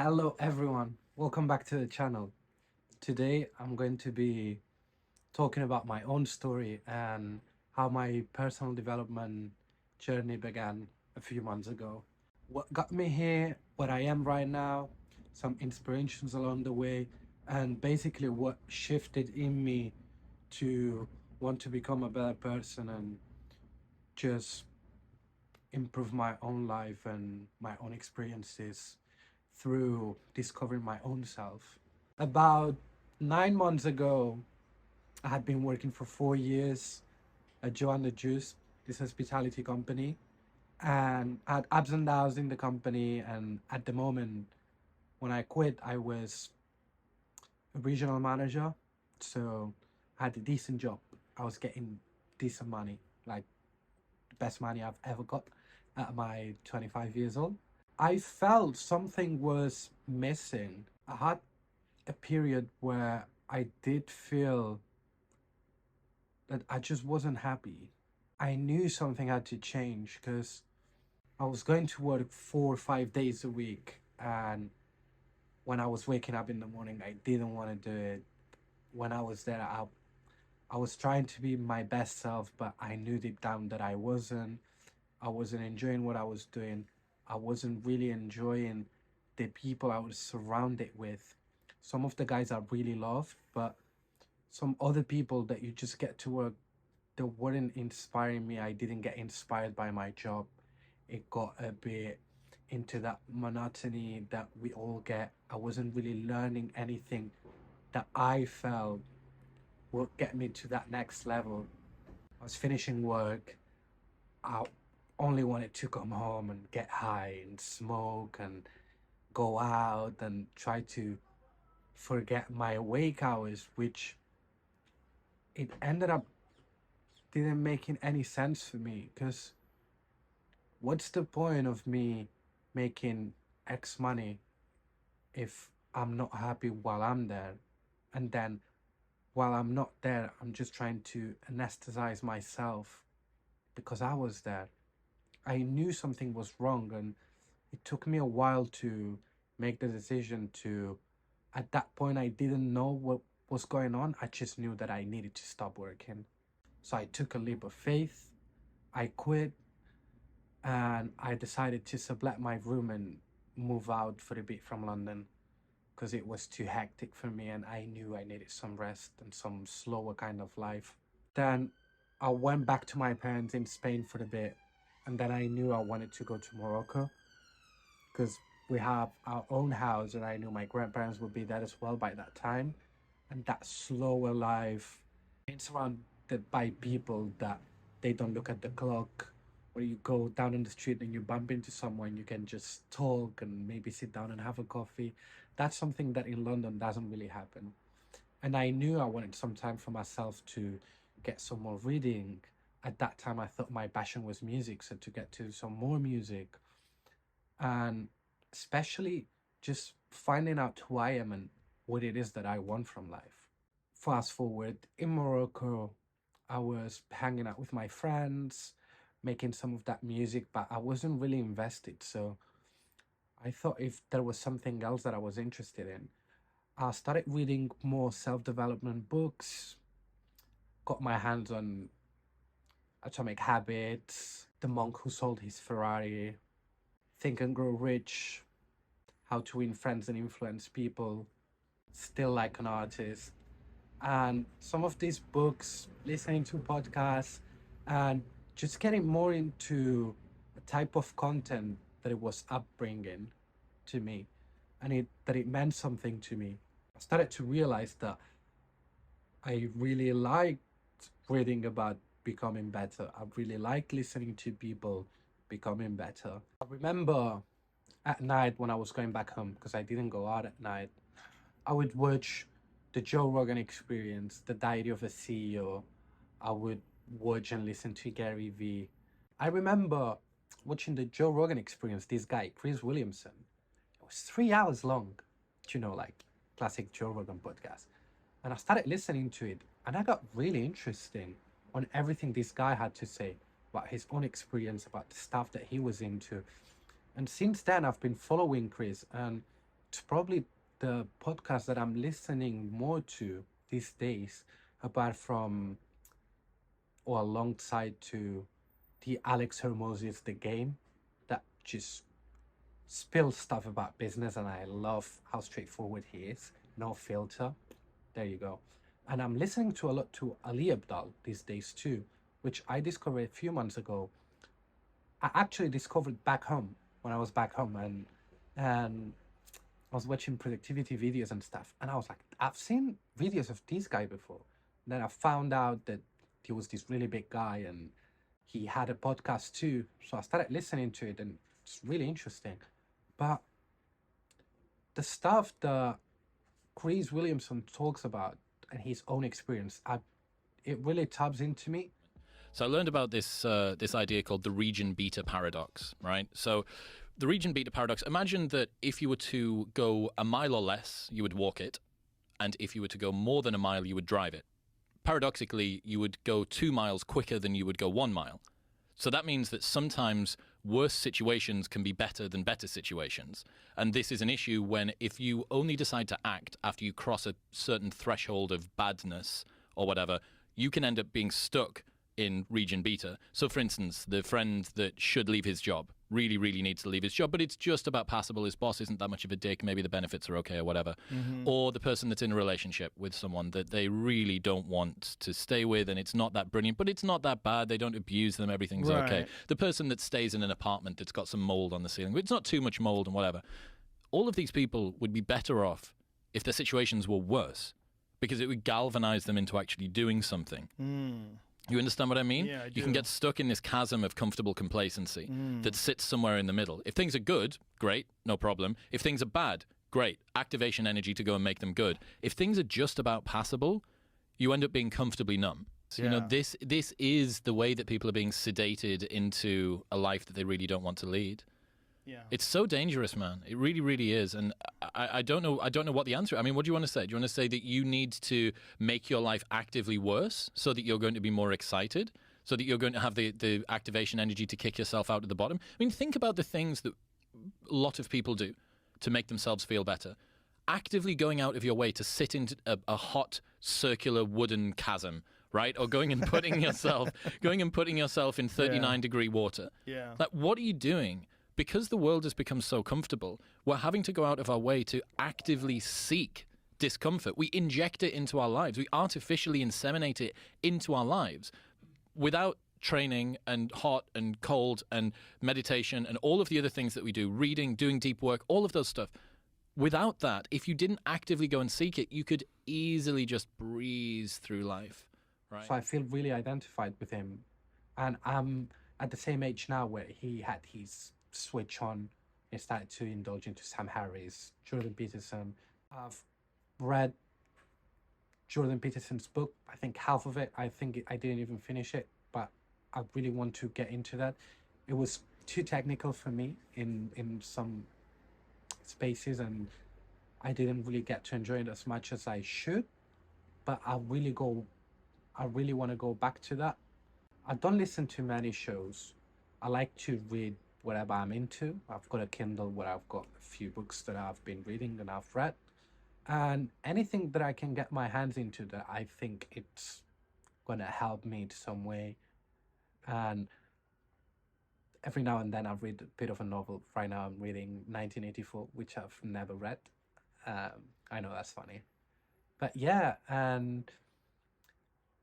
Hello everyone, welcome back to the channel. Today I'm going to be talking about my own story and how my personal development journey began a few months ago. What got me here, what I am right now, some inspirations along the way, and basically what shifted in me to want to become a better person and just improve my own life and my own experiences through discovering my own self. About 9 months ago, I had been working for 4 years at Joe and the Juice, this hospitality company, and I had ups and downs in the company. And at the moment, when I quit, I was a regional manager, so I had a decent job. I was getting decent money, like the best money I've ever got at my 25 years old. I felt something was missing. I had a period where I did feel that I just wasn't happy. I knew something had to change because I was going to work 4 or 5 days a week. And when I was waking up in the morning, I didn't want to do it. When I was there, I was trying to be my best self, but I knew deep down that I wasn't. I wasn't enjoying what I was doing. I wasn't really enjoying the people I was surrounded with. Some of the guys I really loved, but some other people that you just get to work that weren't inspiring me. I didn't get inspired by my job. It got a bit into that monotony that we all get. I wasn't really learning anything that I felt would get me to that next level. I was finishing work. I only wanted to come home and get high and smoke and go out and try to forget my awake hours, which it ended up didn't making any sense for me. Because what's the point of me making X money if I'm not happy while I'm there? And then while I'm not there, I'm just trying to anesthetize myself because I was there. I knew something was wrong, and it took me a while to make the decision to. At that point, I didn't know what was going on. I just knew that I needed to stop working. So I took a leap of faith. I quit, and I decided to sublet my room and move out for a bit from London because it was too hectic for me, and I knew I needed some rest and some slower kind of life. Then I went back to my parents in Spain for a bit, and then I knew I wanted to go to Morocco because we have our own house, and I knew my grandparents would be there as well by that time. And that slower life, it's surrounded by people that they don't look at the clock. Or you go down on the street and you bump into someone, you can just talk and maybe sit down and have a coffee. That's something that in London doesn't really happen. And I knew I wanted some time for myself to get some more reading. At that time, I thought my passion was music, so to get to some more music, and especially just finding out who I am and what it is that I want from life. Fast forward in Morocco, I was hanging out with my friends, making some of that music, but I wasn't really invested. So I thought if there was something else that I was interested in, I started reading more self development books, got my hands on Atomic Habits, The Monk Who Sold His Ferrari, Think and Grow Rich, How to Win Friends and Influence People, Still Like an Artist. And some of these books, listening to podcasts, and just getting more into a type of content that it was upbringing to me, and it meant something to me. I started to realize that I really liked reading about becoming better. I really like listening to people becoming better. I remember at night when I was going back home, because I didn't go out at night, I would watch the Joe Rogan Experience, The Diary of a CEO. I would watch and listen to Gary Vee. I remember watching the Joe Rogan Experience, this guy, Chris Williamson. It was 3 hours long, like classic Joe Rogan podcast. And I started listening to it, and I got really interesting on everything this guy had to say about his own experience, about the stuff that he was into. And since then, I've been following Chris, and it's probably the podcast that I'm listening more to these days, apart from or alongside to the Alex Hermosius The Game, that just spills stuff about business, and I love how straightforward he is, no filter. There you go. And I'm listening to a lot to Ali Abdal these days too, which I discovered a few months ago. I actually discovered back home when I was back home, and I was watching productivity videos and stuff, and I was like, I've seen videos of this guy before. And then I found out that he was this really big guy, and he had a podcast too. So I started listening to it, and it's really interesting. But the stuff that Chris Williamson talks about and his own experience, it really taps into me. So I learned about this idea called the region beta paradox, right? So the region beta paradox, imagine that if you were to go a mile or less, you would walk it. And if you were to go more than a mile, you would drive it. Paradoxically, you would go 2 miles quicker than you would go 1 mile. So that means that sometimes worse situations can be better than better situations. And this is an issue when if you only decide to act after you cross a certain threshold of badness or whatever, you can end up being stuck in region beta. So for instance, the friend that should leave his job really, really needs to leave his job, but it's just about passable. His boss isn't that much of a dick. Maybe the benefits are okay or whatever. Or the person that's in a relationship with someone that they really don't want to stay with, and it's not that brilliant, but it's not that bad. They don't abuse them. Everything's okay. The person that stays in an apartment that's got some mold on the ceiling, but it's not too much mold and whatever. All of these people would be better off if their situations were worse, because it would galvanize them into actually doing something. You understand what I mean? Yeah, I do. You can get stuck in this chasm of comfortable complacency that sits somewhere in the middle. If things are good, great, no problem. If things are bad, great, activation energy to go and make them good. If things are just about passable, you end up being comfortably numb. So, you know, this is the way that people are being sedated into a life that they really don't want to lead. Yeah. It's so dangerous, man. It really, really is. And I don't know what the answer is. I mean, what do you want to say? Do you want to say that you need to make your life actively worse so that you're going to be more excited, so that you're going to have the activation energy to kick yourself out at the bottom? I mean, think about the things that a lot of people do to make themselves feel better. Actively going out of your way to sit in a hot circular wooden chasm, right? Or going and putting yourself in 39-degree water. Yeah. Like, what are you doing? Because the world has become so comfortable, we're having to go out of our way to actively seek discomfort. We inject it into our lives. We artificially inseminate it into our lives without training and hot and cold and meditation and all of the other things that we do, reading, doing deep work, all of those stuff. Without that, if you didn't actively go and seek it, you could easily just breeze through life, right? So I feel really identified with him. And I'm at the same age now where he had his switch on and started to indulge into Sam Harris, Jordan Peterson. I've read Jordan Peterson's book. I think half of it. I think I didn't even finish it, but I really want to get into that. It was too technical for me in some spaces, and I didn't really get to enjoy it as much as I should. But I really want to go back to that. I don't listen to many shows. I like to read whatever I'm into. I've got a Kindle where I've got a few books that I've been reading and I've read. And anything that I can get my hands into that I think it's going to help me in some way. And every now and then I read a bit of a novel. Right now I'm reading 1984, which I've never read. I know that's funny. But yeah, and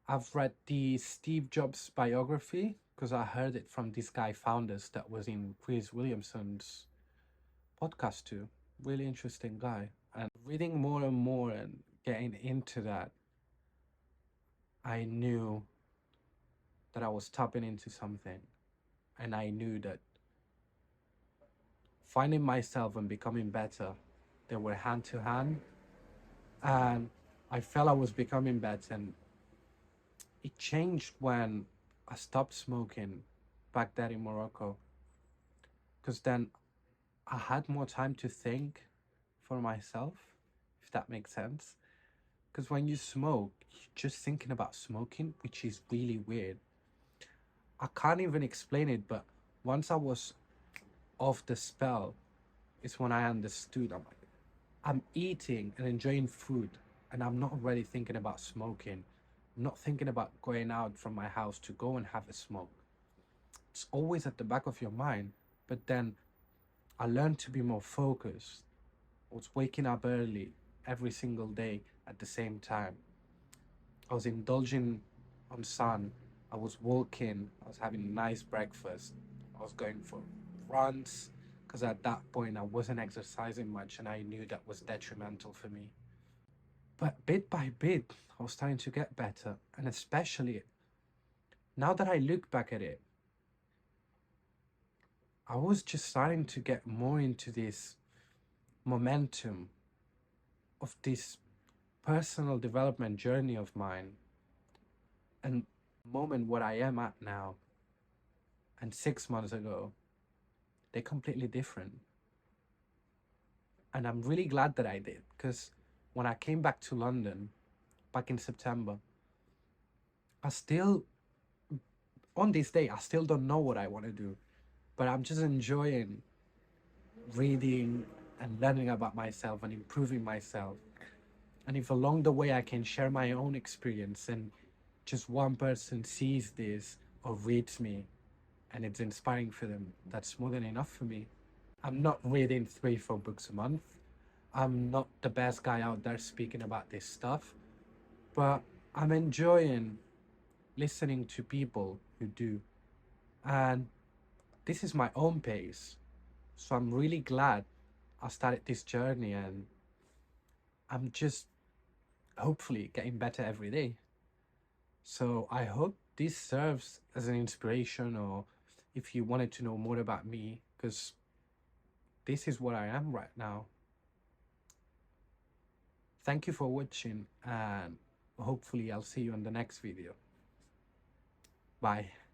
I've read the Steve Jobs biography because I heard it from this guy Founders that was in Chris Williamson's podcast too. Really interesting guy. And reading more and more and getting into that, I knew that I was tapping into something. And I knew that finding myself and becoming better, they were hand to hand. And I felt I was becoming better. And it changed when I stopped smoking back there in Morocco. Because then I had more time to think for myself, if that makes sense. Because when you smoke, you're just thinking about smoking, which is really weird. I can't even explain it, but once I was off the spell, it's when I understood. I'm like, I'm eating and enjoying food, and I'm not really thinking about smoking. I'm not thinking about going out from my house to go and have a smoke. It's always at the back of your mind. But then I learned to be more focused. I was waking up early every single day at the same time. I was indulging on sun. I was walking. I was having a nice breakfast. I was going for runs because at that point I wasn't exercising much and I knew that was detrimental for me. But bit by bit, I was starting to get better. And especially now that I look back at it, I was just starting to get more into this momentum of this personal development journey of mine and moment what I am at now and 6 months ago, they're completely different. And I'm really glad that I did because when I came back to London back in September, I still, on this day, I still don't know what I want to do, but I'm just enjoying reading and learning about myself and improving myself. And if along the way I can share my own experience and just one person sees this or reads me and it's inspiring for them, that's more than enough for me. I'm not reading 3, 4 books a month. I'm not the best guy out there speaking about this stuff, but I'm enjoying listening to people who do. And this is my own pace. So I'm really glad I started this journey and I'm just hopefully getting better every day. So I hope this serves as an inspiration or if you wanted to know more about me, because this is what I am right now. Thank you for watching and hopefully I'll see you in the next video. Bye.